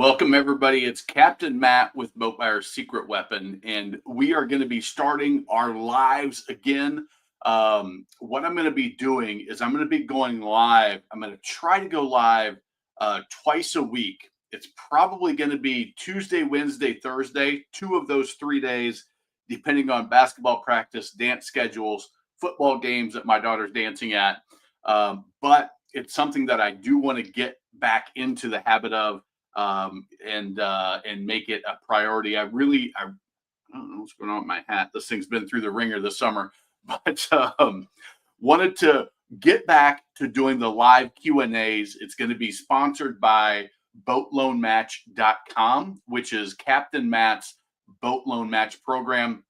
Welcome, everybody. It's Captain Matt with Boat Buyer's Secret Weapon, and we are going to be starting our lives again. What I'm going to be doing is I'm going to be going live. I'm going to try to go live twice a week. It's probably going to be Tuesday, Wednesday, Thursday, two of those 3 days, depending on basketball practice, dance schedules, football games that my daughter's dancing at. But it's something that I do want to get back into the habit of and make it a priority. I don't know what's going on with my hat. This thing's been through the ringer this summer, but wanted to get back to doing the live Q&As. It's going to be sponsored by boatloanmatch.com, which is Captain Matt's boat loan match program.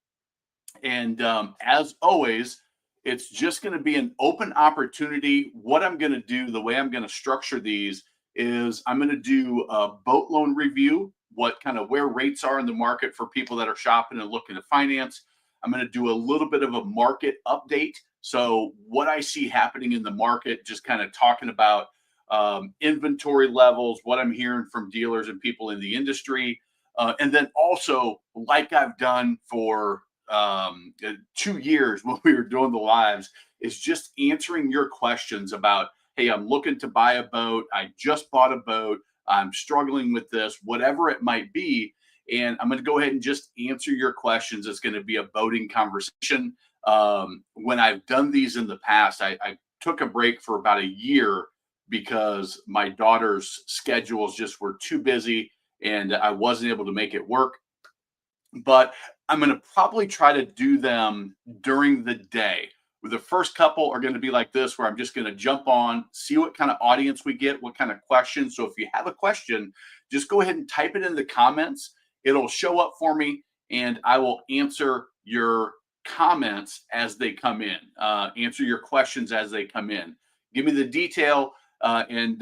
And as always, it's just going to be an open opportunity. What I'm going to do, the way I'm going to structure these is I'm going to do a boat loan review, where rates are in the market for people that are shopping and looking to finance. I'm going to do a little bit of a market update. So what I see happening in the market, just kind of talking about inventory levels, what I'm hearing from dealers and people in the industry. And then also, like I've done for 2 years when we were doing the lives, is just answering your questions about, hey, I'm looking to buy a boat. I just bought a boat. I'm struggling with this, whatever it might be. And I'm going to go ahead and just answer your questions. It's going to be a boating conversation. When I've done these in the past, I took a break for about a year because my daughter's schedules just were too busy and I wasn't able to make it work. But I'm going to probably try to do them during the day. The first couple are going to be like this, where I'm just going to jump on, see what kind of audience we get, what kind of questions. So if you have a question, just go ahead and type it in the comments. It'll show up for me, and I will answer your comments as they come in, answer your questions as they come in. Give me the detail, and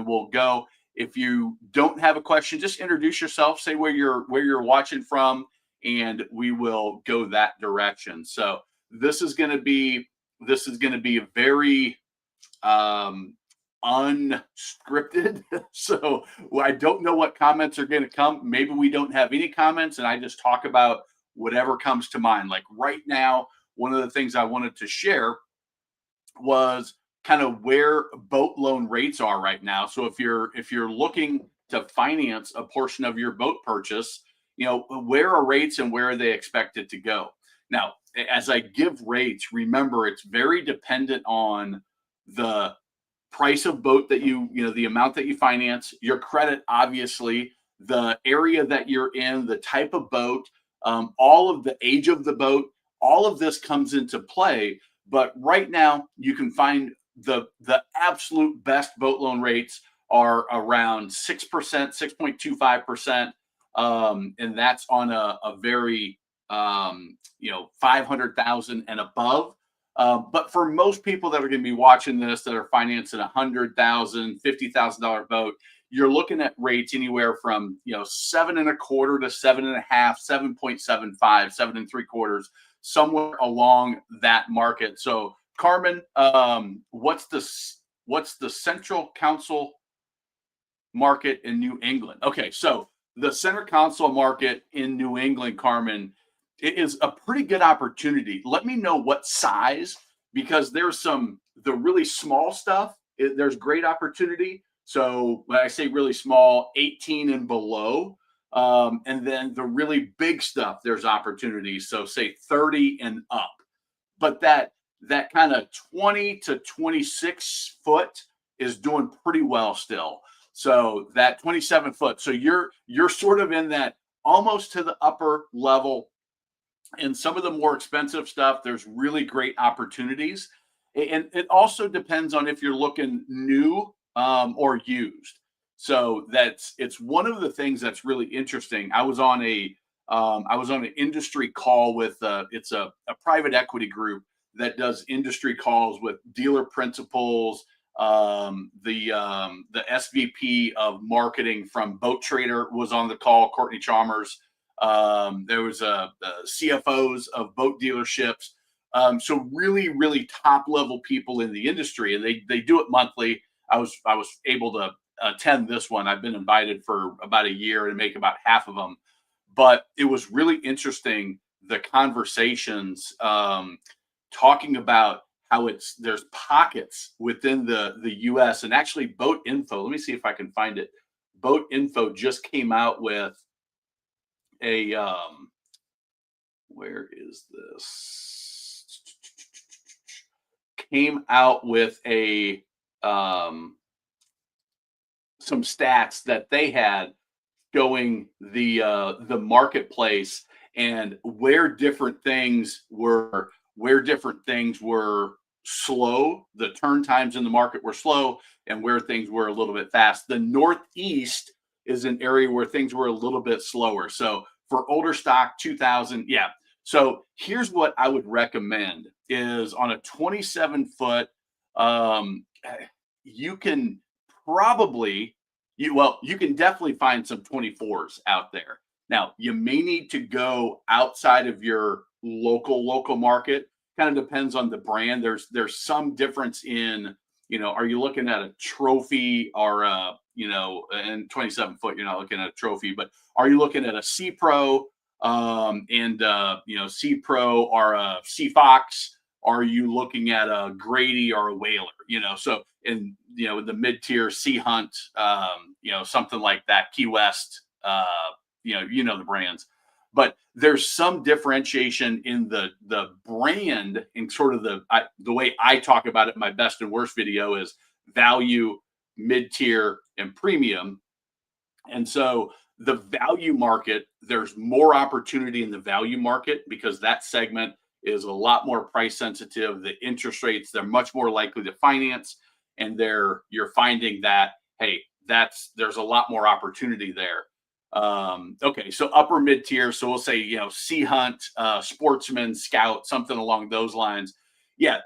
we'll go. If you don't have a question, just introduce yourself, say where you're watching from, and we will go that direction. So this is going to be very unscripted. So I don't know what comments are going to come. Maybe we don't have any comments and I just talk about whatever comes to mind. Like right now, one of the things I wanted to share was kind of where boat loan rates are right now. So if you're looking to finance a portion of your boat purchase, where are rates and where are they expected to go? Now, as I give rates, remember it's very dependent on the price of boat that the amount that you finance, your credit, obviously, the area that you're in, the type of boat, all of the age of the boat, all of this comes into play. But right now, you can find the absolute best boat loan rates are around 6%, 6.25%. And that's on a very 500,000 and above. But for most people that are going to be watching this that are financing $100,000, $50,000 boat, you're looking at rates anywhere from 7.25 to 7.5, 7.75, 7.75, somewhere along that market. So Carmen, what's the Central Council market in New England? Okay, so the Center Council market in New England, Carmen, it is a pretty good opportunity. Let me know what size, because there's the really small stuff. There's great opportunity. So when I say really small, 18 and below. And then the really big stuff, there's opportunities. So say 30 and up. But that kind of 20 to 26 foot is doing pretty well still. So that 27 foot. So you're sort of in that almost to the upper level. And some of the more expensive stuff, there's really great opportunities. And it also depends on if you're looking new or used. So it's one of the things that's really interesting. I was on an industry call with it's a private equity group that does industry calls with dealer principals, the SVP of marketing from Boat Trader was on the call, Courtney Chalmers. There was CFOs of boat dealerships. So really, really top level people in the industry, and they do it monthly. I was able to attend this one. I've been invited for about a year and make about half of them. But it was really interesting, the conversations, talking about how there's pockets within the US, and actually Boat Info. Let me see if I can find it. Boat Info just came out with a where is this? Came out with a some stats that they had showing the marketplace and where different things were slow. The turn times in the market were slow, and where things were a little bit fast. The Northeast is an area where things were a little bit slower. So for older stock, 2000, yeah. So here's what I would recommend is on a 27-foot, um, you can probably you can definitely find some 24s out there. Now, you may need to go outside of your local market. Kind of depends on the brand. There's some difference in, are you looking at a trophy or and 27-foot, you're not looking at a trophy, but are you looking at a C Pro C Pro or a C Fox? Are you looking at a Grady or a Whaler? So in the mid-tier Sea Hunt, something like that, Key West, the brands. But there's some differentiation in the brand, and sort of the way I talk about it in my best and worst video is value, mid-tier, and premium. And so the value market, there's more opportunity in the value market because that segment is a lot more price sensitive. The interest rates, they're much more likely to finance, and you're finding that, hey, there's a lot more opportunity there. Okay, so upper mid tier, so we'll say Sea Hunt, Sportsman, Scout, something along those lines. Yeah,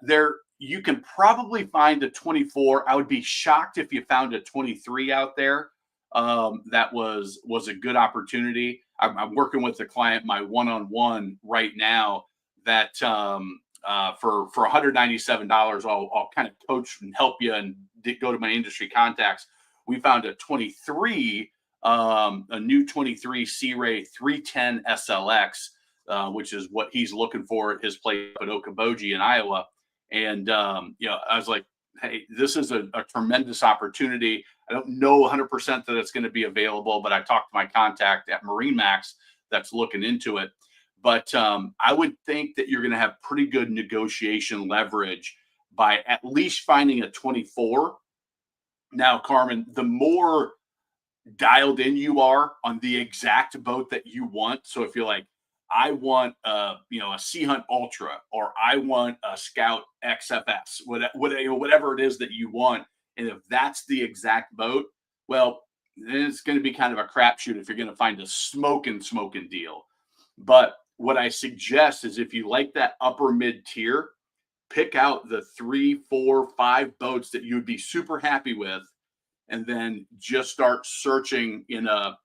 you can probably find a 24. I would be shocked if you found a 23 out there. That was a good opportunity. I'm working with a client, my one-on-one right now, that for $197, I'll kind of coach and help you and go to my industry contacts. We found a 23, a new 23 Sea-Ray 310 SLX, which is what he's looking for at his place at Okoboji in Iowa. And I was like, hey, this is a tremendous opportunity. I don't know 100% that it's going to be available, but I talked to my contact at MarineMax that's looking into it. But I would think that you're going to have pretty good negotiation leverage by at least finding a 24. Now, Carmen, the more dialed in you are on the exact boat that you want. So if you're like, I want a Sea Hunt Ultra, or I want a Scout XFS, whatever it is that you want, and if that's the exact boat, well, then it's going to be kind of a crapshoot if you're going to find a smoking deal. But what I suggest is, if you like that upper mid tier, pick out the 3, 4, 5 boats that you'd be super happy with, and then just start searching in a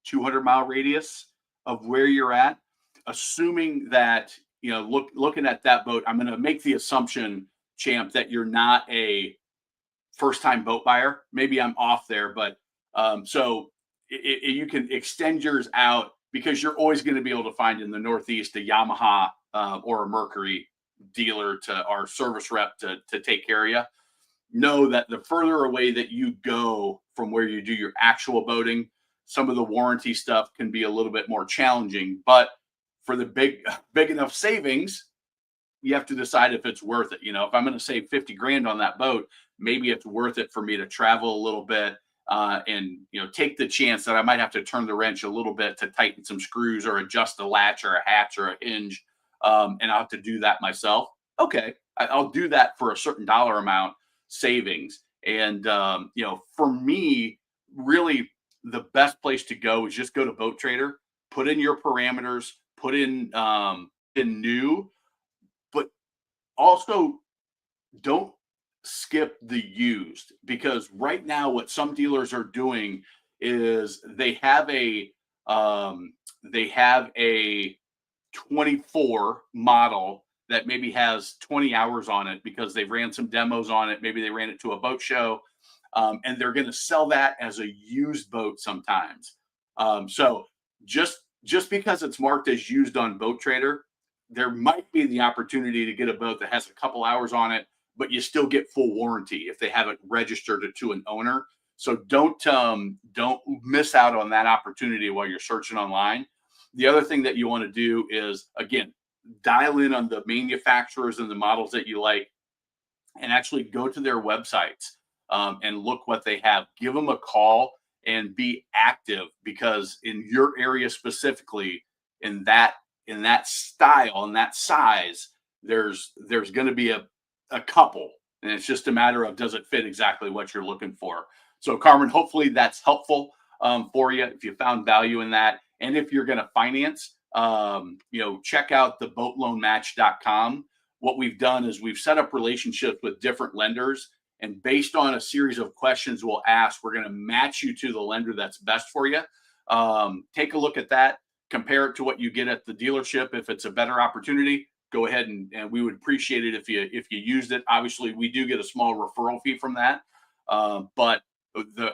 200-mile radius of where you're at, assuming that, looking at that boat, I'm going to make the assumption, Champ, that you're not a first-time boat buyer. Maybe I'm off there, but so you can extend yours out, because you're always going to be able to find in the Northeast a Yamaha or a Mercury dealer or service rep to take care of you. Know that the further away that you go from where you do your actual boating, some of the warranty stuff can be a little bit more challenging. But for the big enough savings, you have to decide if it's worth it. If I'm going to save 50 grand on that boat, maybe it's worth it for me to travel a little bit and take the chance that I might have to turn the wrench a little bit to tighten some screws or adjust a latch or a hatch or a hinge, and I'll have to do that myself. Okay, I'll do that for a certain dollar amount savings. And for me, really the best place to go is just go to Boat Trader, put in your parameters, put in new, but also don't skip the used, because right now what some dealers are doing is they have a 24 model that maybe has 20 hours on it because they ran some demos on it. Maybe they ran it to a boat show. and they're going to sell that as a used boat sometimes. So just because it's marked as used on Boat Trader, there might be the opportunity to get a boat that has a couple hours on it, but you still get full warranty if they haven't registered it to an owner. So don't miss out on that opportunity while you're searching online. The other thing that you want to do is, again, dial in on the manufacturers and the models that you like, and actually go to their websites, and look what they have. Give them a call and be active, because in your area specifically, in that style and that size, there's going to be a couple, and it's just a matter of, does it fit exactly what you're looking for. So Carmen, hopefully that's helpful, for you if you found value in that. And if you're going to finance, check out the boatloanmatch.com. What we've done is we've set up relationships with different lenders, and based on a series of questions we'll ask, we're going to match you to the lender that's best for you. Take a look at that, compare it to what you get at the dealership. If it's a better opportunity, go ahead and we would appreciate it if you used it. Obviously, we do get a small referral fee from that, but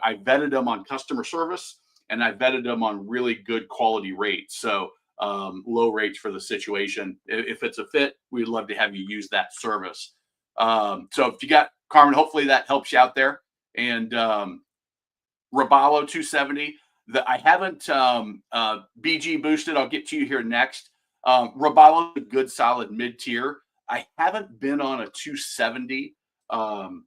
I vetted them on customer service, and I vetted them on really good quality rates. So low rates for the situation. If it's a fit, we'd love to have you use that service. So if you got Carmen, hopefully that helps you out there. And Robalo 270, I haven't BG boosted. I'll get to you here next. Robalo, a good solid mid tier. I haven't been on a 270. Robalo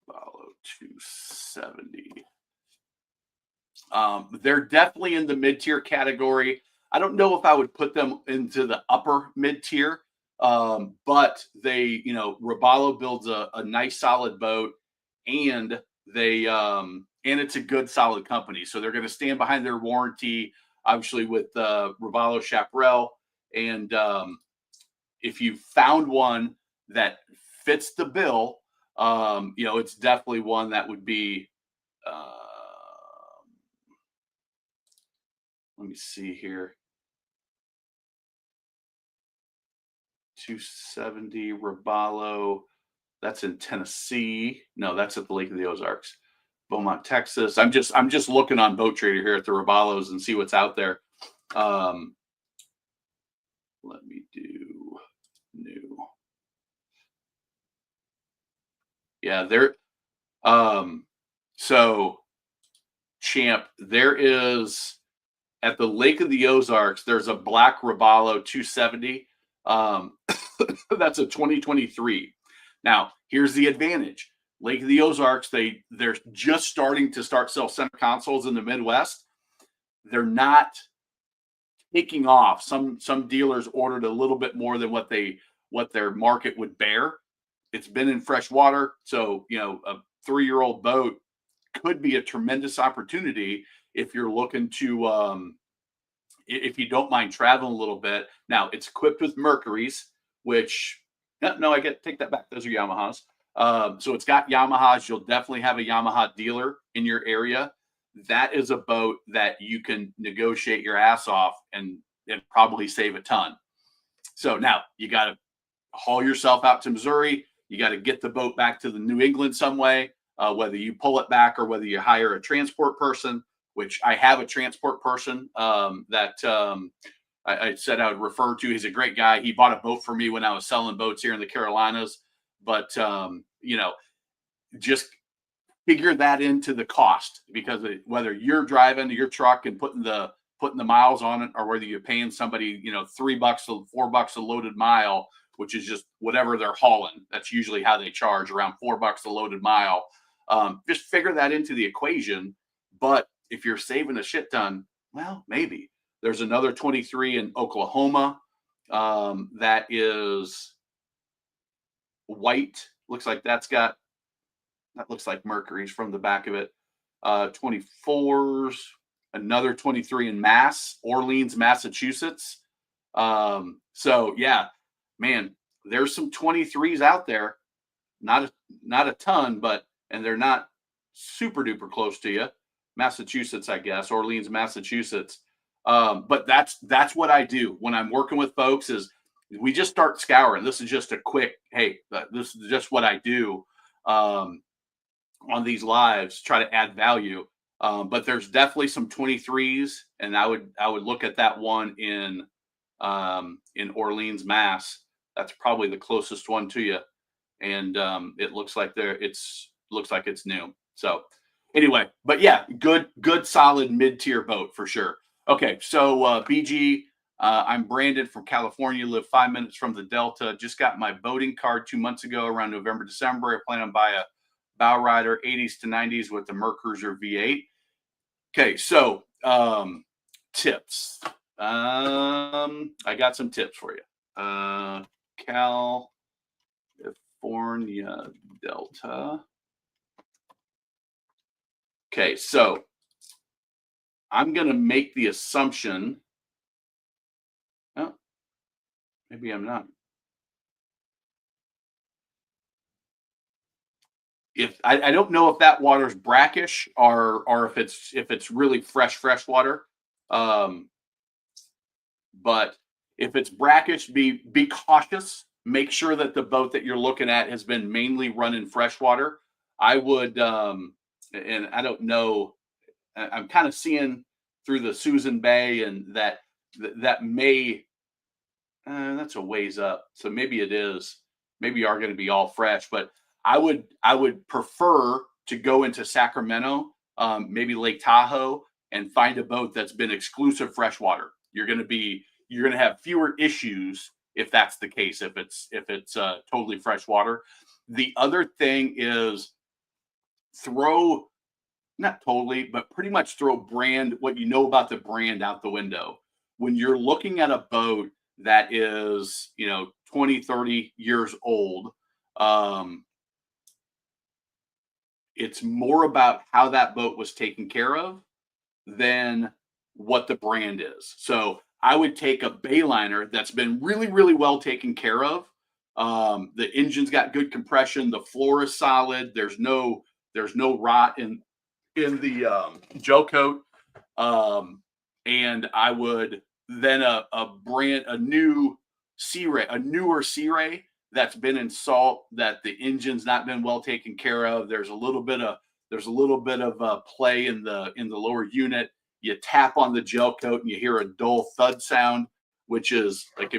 270. They're definitely in the mid-tier category. I don't know if I would put them into the upper mid-tier, but they, Robalo builds a nice solid boat, and and it's a good solid company. So they're going to stand behind their warranty, obviously with Robalo Chaparral. And if you found one that fits the bill, it's definitely one that would be, let me see here. 270 Robalo. That's in Tennessee. No, that's at the Lake of the Ozarks. Beaumont, Texas. I'm just looking on Boat Trader here at the Robalos and see what's out there. Let me do new. Yeah, so Champ, there is at the Lake of the Ozarks, there's a black Robalo 270. That's a 2023. Now, here's the advantage. Lake of the Ozarks, they're just starting to sell center consoles in the Midwest. They're not taking off. Some dealers ordered a little bit more than what their market would bear. It's been in fresh water, so a 3-year-old boat could be a tremendous opportunity if you're looking to if you don't mind traveling a little bit. Now, it's equipped with Mercuries, which no, take that back. Those are Yamahas. So it's got Yamahas. You'll definitely have a Yamaha dealer in your area. That is a boat that you can negotiate your ass off and probably save a ton. So now you got to haul yourself out to Missouri. You got to get the boat back to the New England some way, whether you pull it back or whether you hire a transport person, which I have a transport person that I said I would refer to. He's a great guy. He bought a boat for me when I was selling boats here in the Carolinas. But, just figure that into the cost, because whether you're driving your truck and putting the miles on it, or whether you're paying somebody, $3 to $4 a loaded mile, which is just whatever they're hauling. That's usually how they charge, around $4 a loaded mile. Just figure that into the equation. But if you're saving a shit ton, well, maybe. There's another 23 in Oklahoma that is white. Looks like that looks like Mercury's from the back of it. 24s, another 23 in Orleans, Massachusetts. So yeah, man, there's some 23s out there. Not a ton, and they're not super duper close to you. Massachusetts, I guess, Orleans, Massachusetts. But that's what I do when I'm working with folks. Is we just start scouring. This is just a quick, hey, this is just what I do. on these lives, try to add value. But there's definitely some 23s, and I would look at that one in Orleans, Mass. That's probably the closest one to you, and it looks like it's new. So anyway, but yeah, good solid mid-tier boat for sure. Okay, so BG, I'm Brandon from California, live 5 minutes from the Delta. Just got my boating card 2 months ago around November, December. I plan on buying a bow rider 80s to 90s with the Mercruiser V8. Okay, so tips. I got some tips for you. California Delta. Okay, so I'm going to make the assumption. Oh, maybe I'm not. If I don't know if that water's brackish or if it's really fresh water. But if it's brackish, be cautious. Make sure that the boat that you're looking at has been mainly run in freshwater. I would, and I don't know. I'm kind of seeing through the Susan Bay, and that may that's a ways up. So maybe it is. Maybe you are going to be all fresh, but I would prefer to go into Sacramento, maybe Lake Tahoe, and find a boat that's been exclusive freshwater. You're going to have fewer issues if that's the case. If it's totally freshwater. The other thing is throw not totally, but pretty much throw what you know about the brand out the window. When you're looking at a boat that is 20 30 years old, it's more about how that boat was taken care of than what the brand is. So I would take a Bayliner that's been really well taken care of. The engine's got good compression, the floor is solid, there's no rot in the gel coat. And I would then a new Sea Ray, a newer Sea Ray that's been in salt, that the engine's not been well taken care of. There's a little bit of play in the lower unit. You tap on the gel coat and you hear a dull thud sound, which is like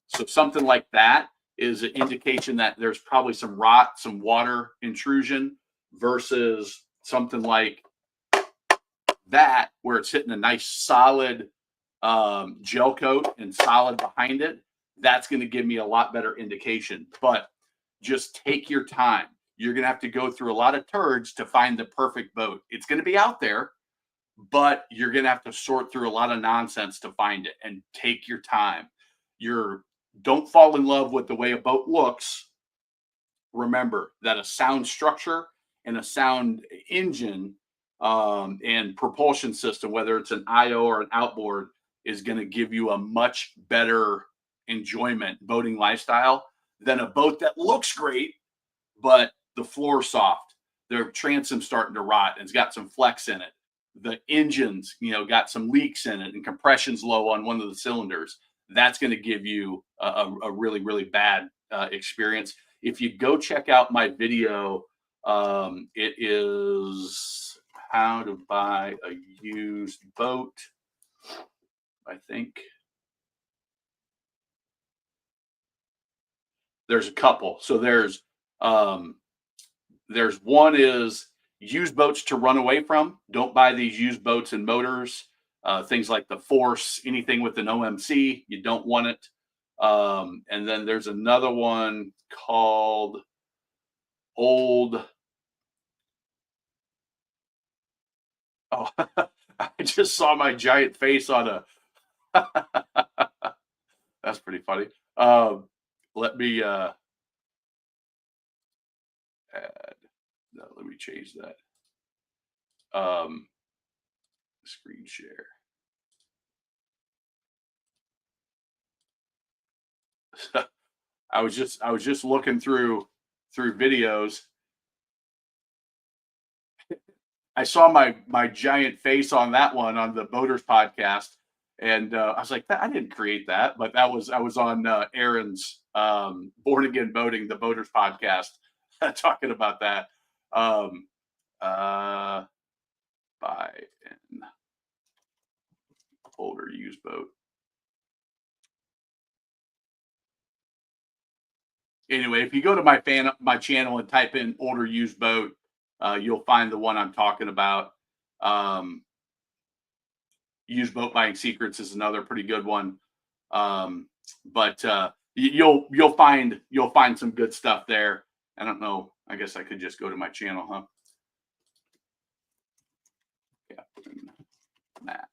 so something like that is an indication that there's probably some rot, some water intrusion, versus something like that where it's hitting a nice solid gel coat and solid behind it. That's going to give me a lot better indication. But just take your time. You're going to have to go through a lot of turds to find the perfect boat. It's going to be out there, but you're going to have to sort through a lot of nonsense to find it, and take your time. Don't fall in love with the way a boat looks. Remember that a sound structure and a sound engine and propulsion system, whether it's an IO or an outboard, is going to give you a much better enjoyment boating lifestyle than a boat that looks great, but the floor's soft. Their transom's starting to rot and it's got some flex in it. The engine's, got some leaks in it and compression's low on one of the cylinders. That's going to give you a really bad experience. If you go check out my video, it is how to buy a used boat, I think. There's a couple. So there's one is used boats to run away from. Don't buy these used boats and motors. Things like the Force, anything with an OMC, you don't want it. And then there's another one called Old. Oh, I just saw my giant face on a. That's pretty funny. Let me add. No, let me change that. Screen share. I was just looking through videos. I saw my giant face on that one on the Boaters podcast, and I was like, I didn't create that, but I was on Aaron's Born Again Boating, the Boaters podcast. talking about that. Um, uh, buy an older used boat. Anyway, if you go to my channel and type in older used boat, you'll find the one I'm talking about. Um, Used boat buying secrets is another pretty good one. But you'll find some good stuff there. I don't know. I guess I could just go to my channel, huh? Captain Matt.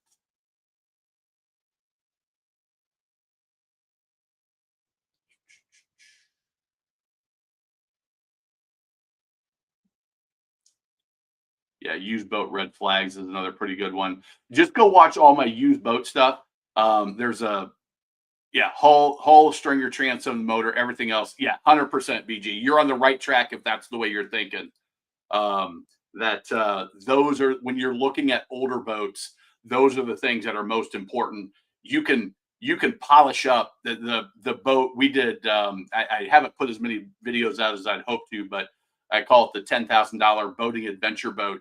Yeah, used boat red flags is another pretty good one. Just go watch all my used boat stuff. There's a Yeah, hull, stringer, transom, motor, everything else. Yeah, 100% BG. You're on the right track if that's the way you're thinking. That those are when you're looking at older boats, those are the things that are most important. You can polish up the boat. We did. I haven't put as many videos out as I'd hoped to, but I call it the $10,000 boating adventure boat.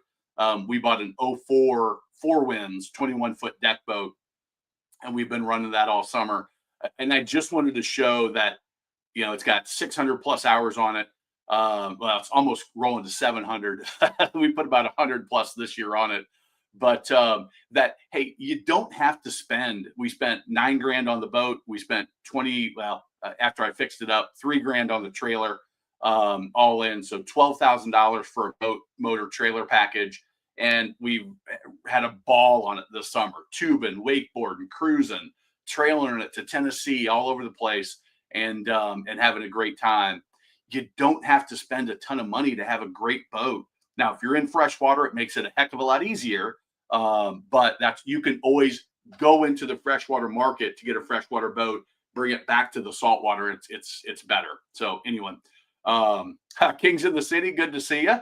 We bought an '04 four winds 21-foot deck boat, and we've been running that all summer. And I just wanted to show that it's got 600 plus hours on it. Well, it's almost rolling to 700. We put about 100 plus this year on it. But that, hey, you don't have to spend. We spent 9 grand on the boat. We spent 20. Well, after I fixed it up, 3 grand on the trailer, all in. So $12,000 for a boat, motor, trailer package. And we've had a ball on it this summer, tubing, wakeboarding, cruising, trailering it to Tennessee, all over the place, and having a great time. You don't have to spend a ton of money to have a great boat. Now, if you're in freshwater, it makes it a heck of a lot easier. But you can always go into the freshwater market to get a freshwater boat, bring it back to the saltwater. It's better. So anyone, Kings in the City, good to see you.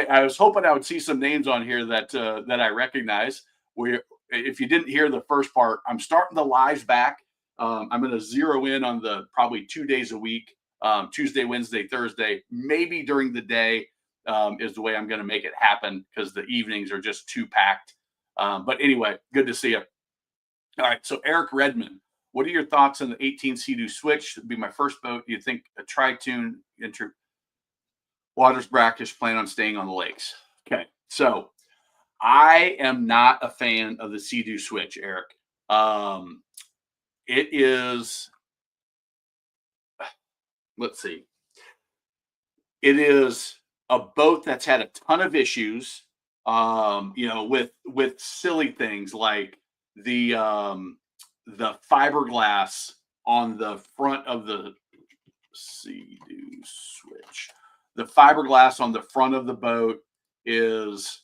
I was hoping I would see some names on here that I recognize. If you didn't hear the first part, I'm starting the lives back. I'm going to zero in on the probably 2 days a week, Tuesday, Wednesday, Thursday, maybe during the day is the way I'm going to make it happen because the evenings are just too packed. But anyway, good to see you. All right. So Eric Redmond, what are your thoughts on the 18 Sea-Doo Switch? It'd be my first boat. Do you think a tri-tune waters brackish, plan on staying on the lakes? Okay. So I am not a fan of the Sea-Doo Switch, Eric. It is, let's see, it is a boat that's had a ton of issues, with silly things like the fiberglass on the front of the Sea-Doo Switch. The fiberglass on the front of the boat is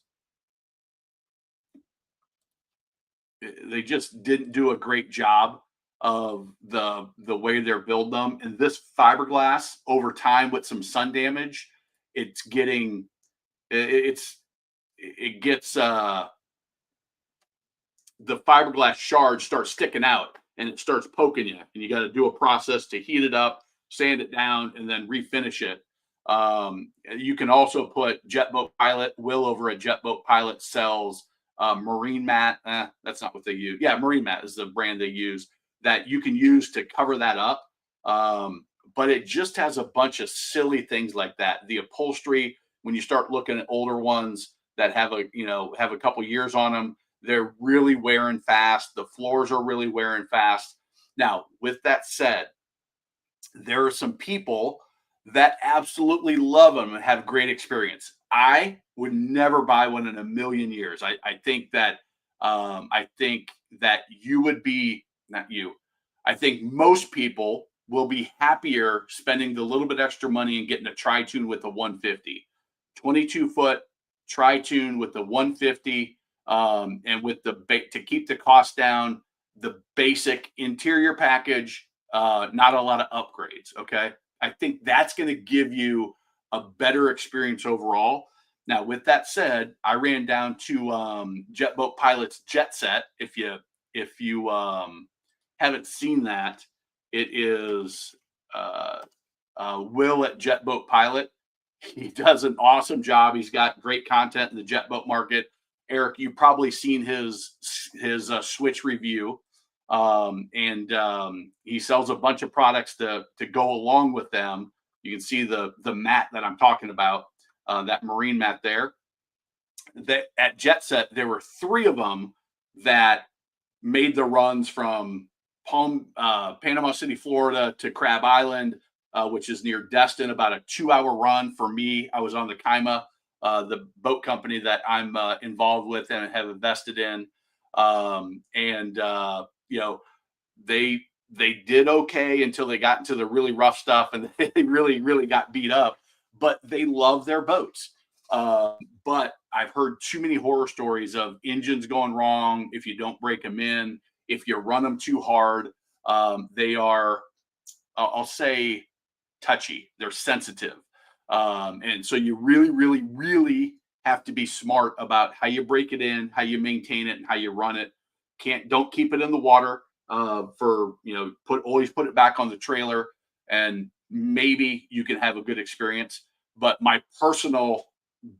they just didn't do a great job of the way they're building them. And this fiberglass over time with some sun damage, it's getting it gets the fiberglass shards start sticking out and it starts poking you, and you got to do a process to heat it up, sand it down, and then refinish it. You can also put Jet Boat Pilot. Will over at Jet Boat Pilot sells Marine Mat. That's not what they use. Yeah, Marine Mat is the brand they use that you can use to cover that up. But it just has a bunch of silly things like that. The upholstery, when you start looking at older ones that have a couple years on them, they're really wearing fast. The floors are really wearing fast. Now, with that said, there are some people that absolutely love them and have great experience. I would never buy one in a million years. I think that you would be not you. I think most people will be happier spending the little bit extra money and getting a tri-tune with a 150, 22-foot tri-tune with the 150, and with to keep the cost down, the basic interior package, not a lot of upgrades. Okay. I think that's going to give you a better experience overall. Now, with that said, I ran down to Jet Boat Pilot's Jet Set. If you haven't seen that, it is Will at Jet Boat Pilot. He does an awesome job. He's got great content in the jet boat market. Eric, you've probably seen his Switch review, and he sells a bunch of products to go along with them. You can see the mat that I'm talking about, that marine mat there. That at Jet Set there were three of them that made the runs from Panama City, Florida to Crab Island, which is near Destin, about a 2 hour run for me. I was on the Kaima, the boat company that I'm involved with and have invested in. And you know, they did okay until they got into the really rough stuff and they really got beat up. But they love their boats. But I've heard too many horror stories of engines going wrong if you don't break them in, if you run them too hard. They are, I'll say, touchy. They're sensitive, and so you really have to be smart about how you break it in, how you maintain it, and how you run it. Don't keep it in the water, for always put it back on the trailer, and maybe you can have a good experience. But my personal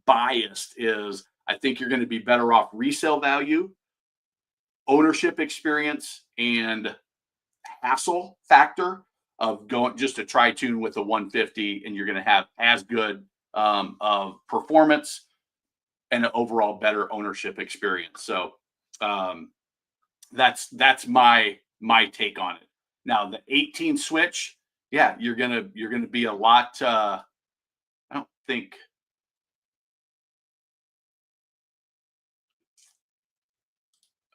bias is I think you're going to be better off resale value, ownership experience, and hassle factor of going just a tri-tune with a 150, and you're going to have as good of performance and an overall better ownership experience. So um, that's my take on it. Now the 18 switch, yeah, you're gonna be a lot. I don't think.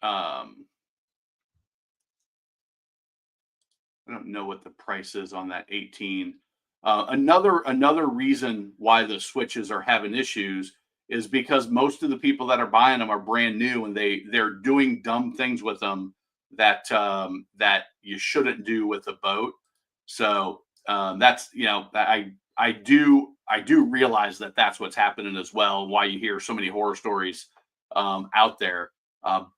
Um, I don't know what the price is on that 18. Another reason why the switches are having issues is because most of the people that are buying them are brand new and they're doing dumb things with them that you shouldn't do with a boat. So that's I do realize that that's what's happening as well. Why you hear so many horror stories out there,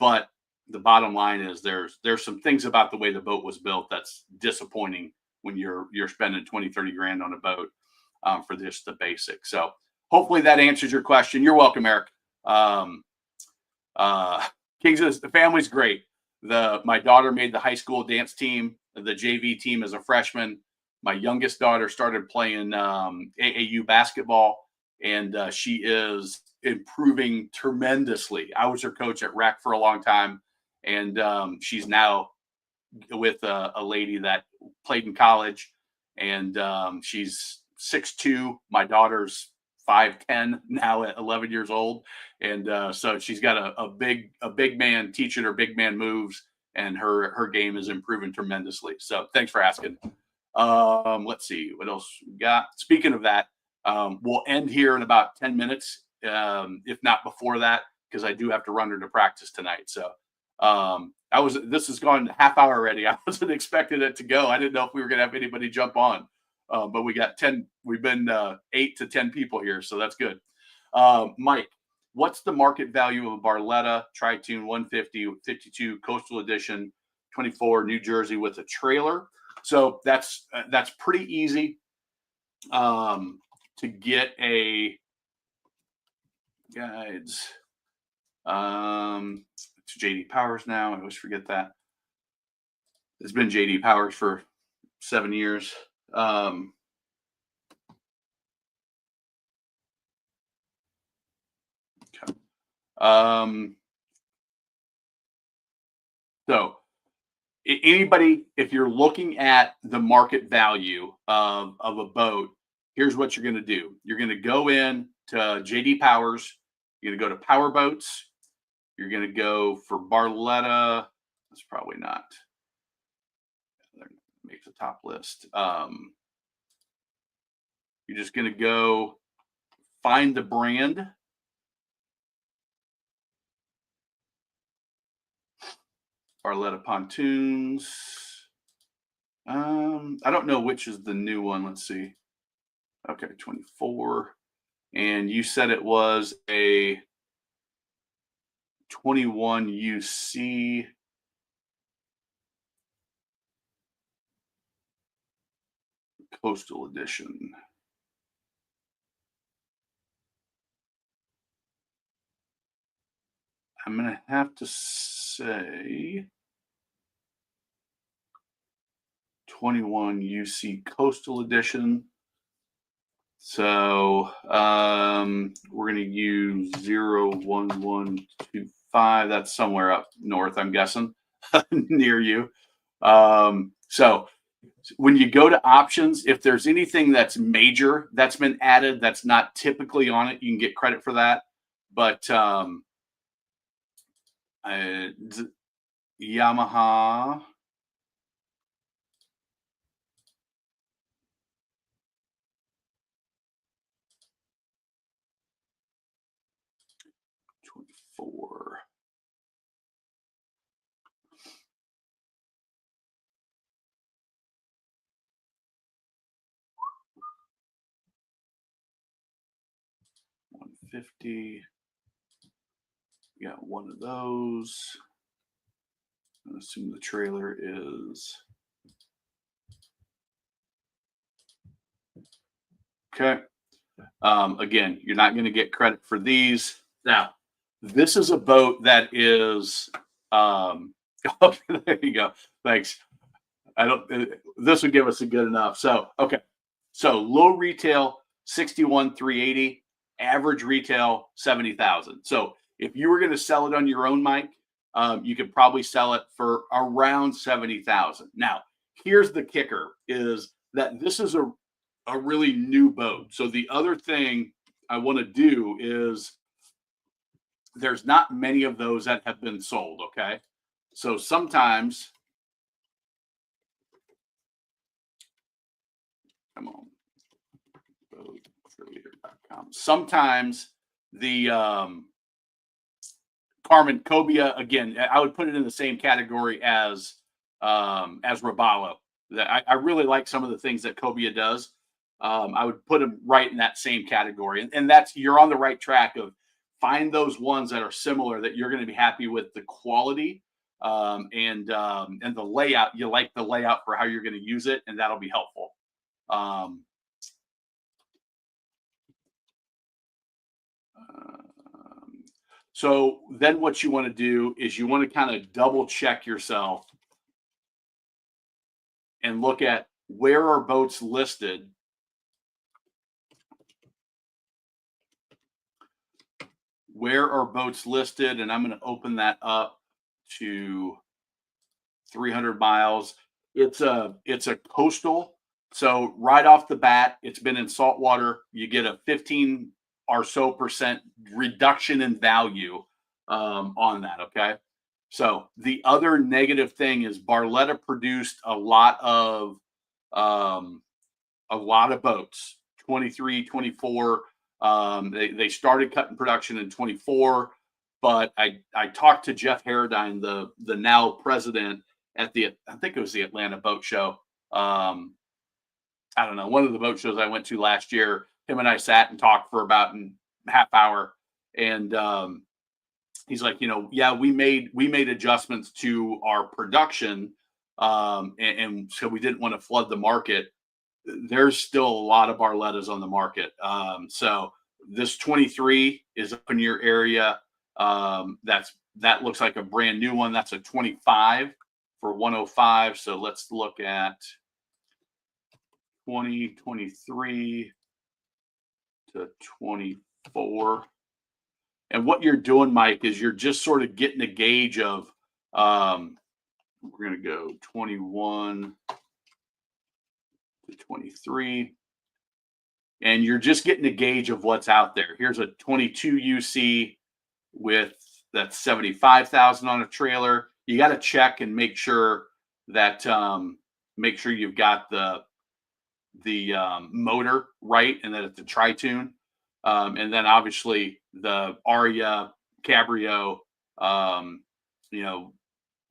but the bottom line is there's some things about the way the boat was built that's disappointing when you're spending 20-30 grand on a boat for just the basics. So hopefully that answers your question. You're welcome, Eric. um, uh, Kings of the family's great. My daughter made the high school dance team, the JV team as a freshman. My youngest daughter started playing AAU basketball, and she is improving tremendously. I was her coach at rec for a long time, and she's now with a lady that played in college, and she's 6'2". My daughter's 5'10" now at 11 years old, and so she's got a big man teaching her big man moves, and her game is improving tremendously. So thanks for asking. Let's see what else we got. Speaking of that, we'll end here in about 10 minutes, if not before that, because I do have to run her to practice tonight. So this has gone half hour already. I wasn't expecting it to go. I didn't know if we were going to have anybody jump on, but we got 10. We've been 8 to 10 people here, so that's good. Mike, what's the market value of a Barletta Tri-Tune 150 52 Coastal Edition 24 New Jersey with a trailer? So that's pretty easy to get a guides. It's JD Powers now. I always forget that. It's been JD Powers for 7 years. Okay. So anybody, if you're looking at the market value of a boat, here's what you're going to do. You're going to go in to JD Powers. You're going to go to Power Boats. You're going to go for Barletta. That's probably not. Make the top list. You're just going to go find the brand. Barletta pontoons. I don't know which is the new one. Let's see. Okay, 24. And you said it was a 21 UC. Coastal Edition. I'm going to have to say 21 UC Coastal Edition. So we're going to use 01125. That's somewhere up north, I'm guessing, near you. So when you go to options, if there's anything that's major that's been added that's not typically on it, you can get credit for that. But Yamaha. Four. $150. We got one of those. I assume the trailer is okay. Again, you're not going to get credit for these. Now, this is a boat that is. Oh, there you go. Thanks. I don't. This would give us a good enough. So okay. So low retail 61,380, average retail 70,000. So if you were going to sell it on your own, Mike, you could probably sell it for around 70,000. Now, here's the kicker: is that this is a really new boat. So the other thing I want to do is there's not many of those that have been sold. Okay, so sometimes, come on. Sometimes the Carmen Cobia, again, I would put it in the same category as Robalo. I really like some of the things that Cobia does. I would put them right in that same category, and that's, you're on the right track of find those ones that are similar that you're going to be happy with the quality and the layout. You like the layout for how you're going to use it, and that'll be helpful. So then what you want to do is you want to kind of double check yourself and look at where are boats listed. Where are boats listed? And I'm going to open that up to 300 miles. It's a coastal. So right off the bat, it's been in salt water. You get a 15 or so % reduction in value on that. Okay. So the other negative thing is Barletta produced a lot of boats, 23, 24. They started cutting production in 24, but I talked to Jeff Harradine, the now president at I think it was the Atlanta Boat Show. I don't know, one of the boat shows I went to last year. Him and I sat and talked for about a half hour, and he's like, yeah, we made adjustments to our production, and so we didn't want to flood the market. There's still a lot of Barlettas on the market. So this 23 is up in your area. That looks like a brand new one. That's a 25 for 105. So let's look at 2023 to 24. And what you're doing, Mike, is you're just sort of getting a gauge of, we're going to go 21 to 23. And you're just getting a gauge of what's out there. Here's a 22 UC with that's 75,000 on a trailer. You got to check and make sure that you've got the motor right, and that it's a tri-tune. And then obviously the Aria, Cabrio,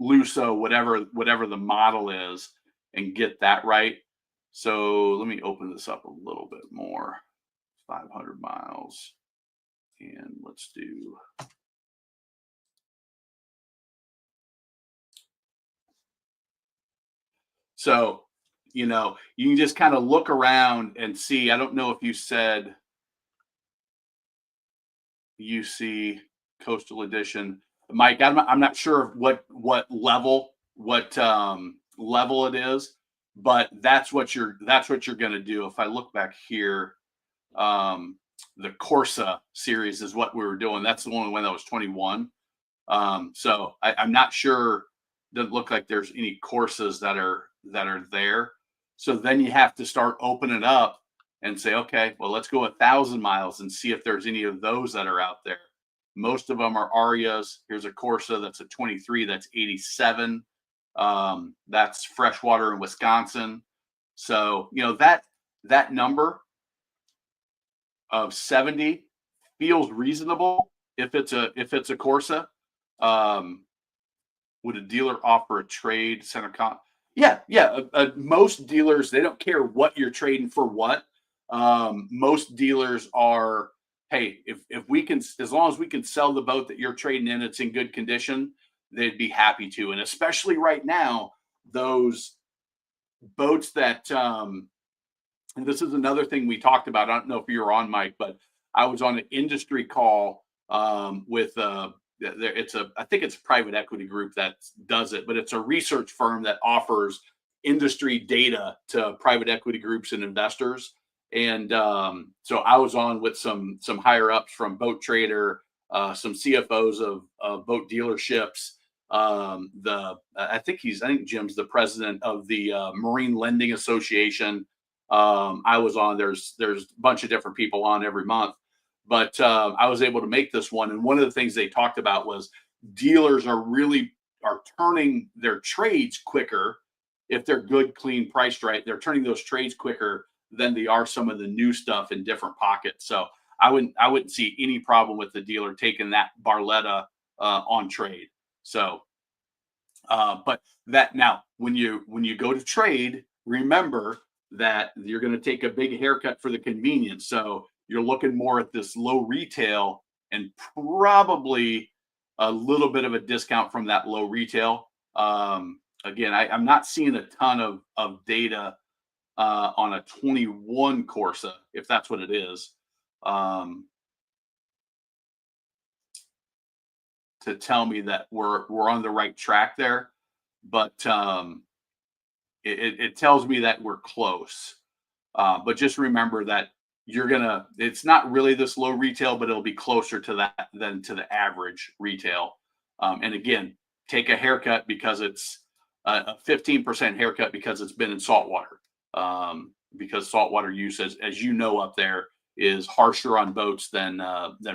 Luso, whatever the model is, and get that right. So let me open this up a little bit more. 500 miles. And let's do. So, you can just kind of look around and see. I don't know if you said UC Coastal Edition. Mike, I'm not sure what level level it is, but that's what you're going to do. If I look back here, um, the Corsa series is what we were doing. That's the only one that was 21. So I'm not sure. Doesn't look like there's any courses that are there. So then you have to start opening up and say, okay, well, let's go 1,000 miles and see if there's any of those that are out there. Most of them are Arias. Here's a Corsa that's a 23. That's 87. That's freshwater in Wisconsin. So that number of 70 feels reasonable if it's a Corsa. Would a dealer offer a trade center comp? Yeah, yeah. Most dealers, they don't care what you're trading for what. Most dealers are, hey, if we can, as long as we can sell the boat that you're trading in, it's in good condition, they'd be happy to. And especially right now, those boats that, and this is another thing we talked about. I don't know if you were on, Mike, but I was on an industry call with I think it's a private equity group that does it, but it's a research firm that offers industry data to private equity groups and investors. And so I was on with some higher ups from Boat Trader, some CFOs of boat dealerships. I think Jim's the president of the Marine Lending Association. I was on. There's a bunch of different people on every month. But I was able to make this one. And one of the things they talked about was dealers are turning their trades quicker if they're good, clean, priced right. They're turning those trades quicker than they are some of the new stuff in different pockets. So I wouldn't see any problem with the dealer taking that Barletta on trade. So, but that now when you go to trade, remember that you're going to take a big haircut for the convenience. So you're looking more at this low retail and probably a little bit of a discount from that low retail. Again, I'm not seeing a ton of data on a 21 Corsa, if that's what it is, to tell me that we're on the right track there. But it tells me that we're close. But just remember that it's not really this low retail, but it'll be closer to that than to the average retail. And again, take a haircut because it's a 15% haircut because it's been in saltwater. Because saltwater use, as you know, up there is harsher on boats than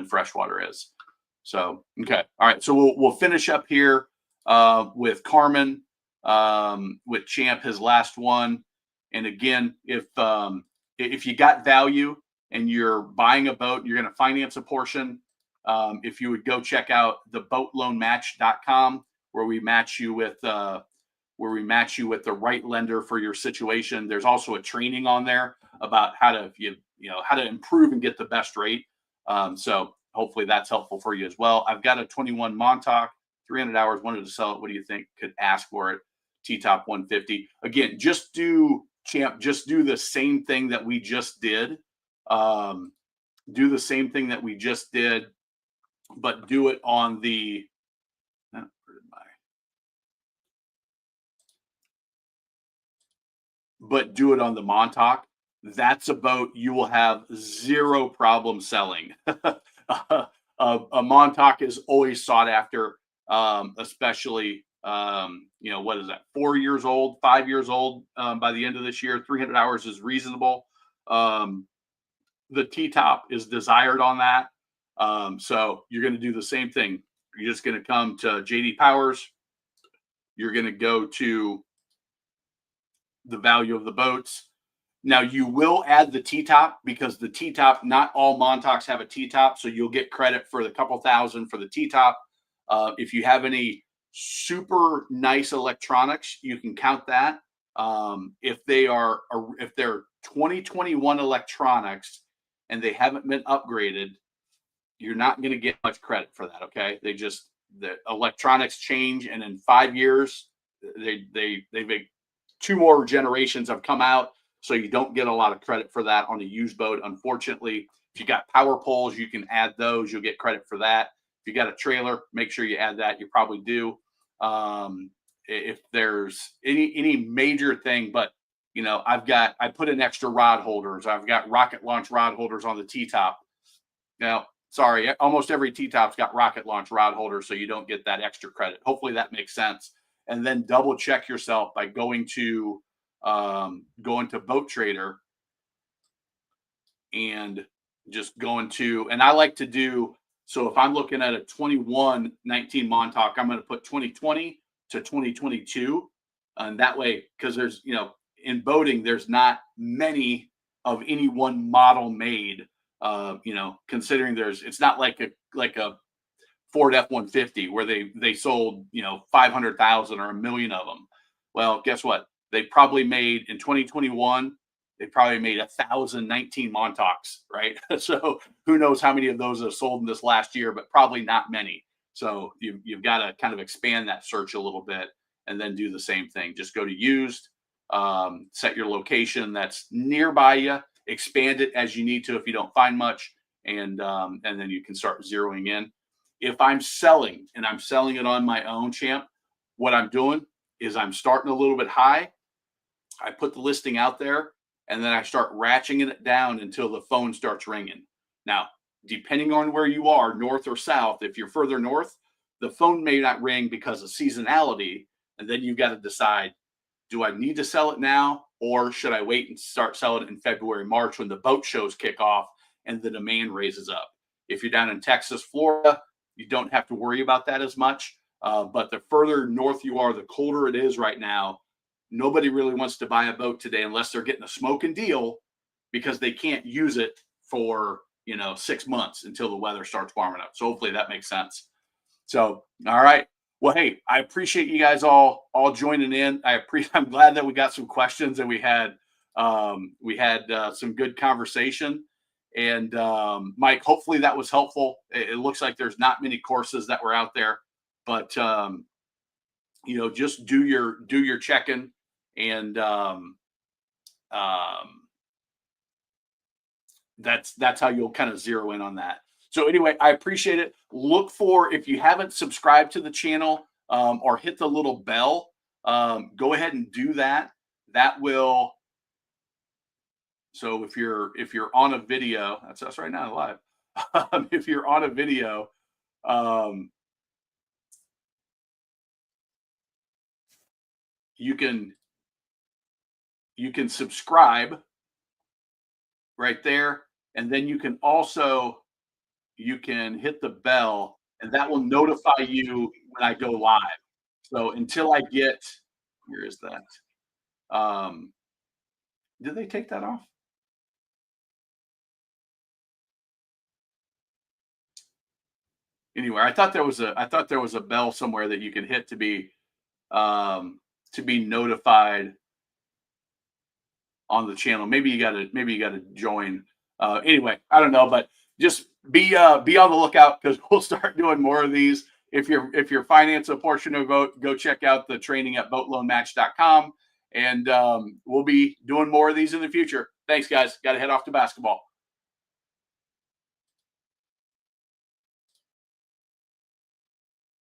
freshwater is. So, okay. All right. So we'll finish up here with Carmen, with Champ, his last one. And again, if you got value and you're buying a boat, you're going to finance a portion. If you would go check out the boatloanmatch.com where we match you with the right lender for your situation. There's also a training on there about how to improve and get the best rate. So hopefully that's helpful for you as well. I've got a 21 Montauk, 300 hours, wanted to sell it. What do you think? Could ask for it. T-top 150. Again, just do the same thing that we just did. Do the same thing that we just did, but do it on the Montauk. That's a boat you will have zero problem selling. A Montauk is always sought after, especially what is that? 4 years old, 5 years old by the end of this year. 300 hours is reasonable. The T-top is desired on that. So you're going to do the same thing. You're just going to come to JD Powers. You're going to go to the value of the boats. Now you will add the T-top because the T-top, not all Montauks have a T-top. So you'll get credit for the couple thousand for the T-top. If you have any super nice electronics, you can count that. If they're 2021 electronics and they haven't been upgraded, you're not going to get much credit for that. Okay. The electronics change. And in 5 years, they've 2 more generations have come out. So you don't get a lot of credit for that on a used boat. Unfortunately, if you got power poles, you can add those. You'll get credit for that. If you got a trailer, make sure you add that. You probably do. If there's any major thing, but I put in extra rod holders. I've got rocket launch rod holders on the T-top. Now, sorry, almost every T-top's got rocket launch rod holders, so you don't get that extra credit. Hopefully that makes sense. And then double check yourself by going to Boat Trader and just going to, and I like to do, so if I'm looking at a 21-19 Montauk, I'm going to put 2020 to 2022. And that way, because there's, in boating, there's not many of any one model made, considering it's not like a Ford F-150 where they sold, 500,000 or 1 million of them. Well, guess what? They probably made in 2021, they probably made 1,019 Montauk's, right? So who knows how many of those have sold in this last year, but probably not many. So you've got to kind of expand that search a little bit and then do the same thing. Just go to used, set your location that's nearby you, expand it as you need to if you don't find much, and then you can start zeroing in. If I'm selling and I'm selling it on my own, champ, what I'm doing is I'm starting a little bit high. I put the listing out there, and then I start ratcheting it down until the phone starts ringing. Now, depending on where you are, north or south, if you're further north, the phone may not ring because of seasonality. And then you've got to decide, do I need to sell it now, or should I wait and start selling it in February, March when the boat shows kick off and the demand raises up? If you're down in Texas, Florida, you don't have to worry about that as much. But the further north you are, the colder it is right now. Nobody really wants to buy a boat today unless they're getting a smoking deal, because they can't use it for 6 months until the weather starts warming up. So hopefully that makes sense. So, all right. Well, hey, I appreciate you guys all joining in. I'm glad that we got some questions and we had some good conversation. And Mike, hopefully that was helpful. It looks like there's not many courses that were out there, but just do your checking, and that's how you'll kind of zero in on that. So anyway, I appreciate it. Look for, if you haven't subscribed to the channel or hit the little bell, go ahead and do that. That will. So if you're on a video, that's us right now live. If you're on a video, you can subscribe right there, and then you can hit the bell, and that will notify you when I go live. So until I get, where is that? Did they take that off? Anyway, I thought there was a bell somewhere that you can hit to be notified on the channel. Maybe you gotta join. Anyway, I don't know, but just be on the lookout, because we'll start doing more of these. If you're finance a portion of a boat, go check out the training at boatloanmatch.com, and we'll be doing more of these in the future. Thanks, guys. Got to head off to basketball.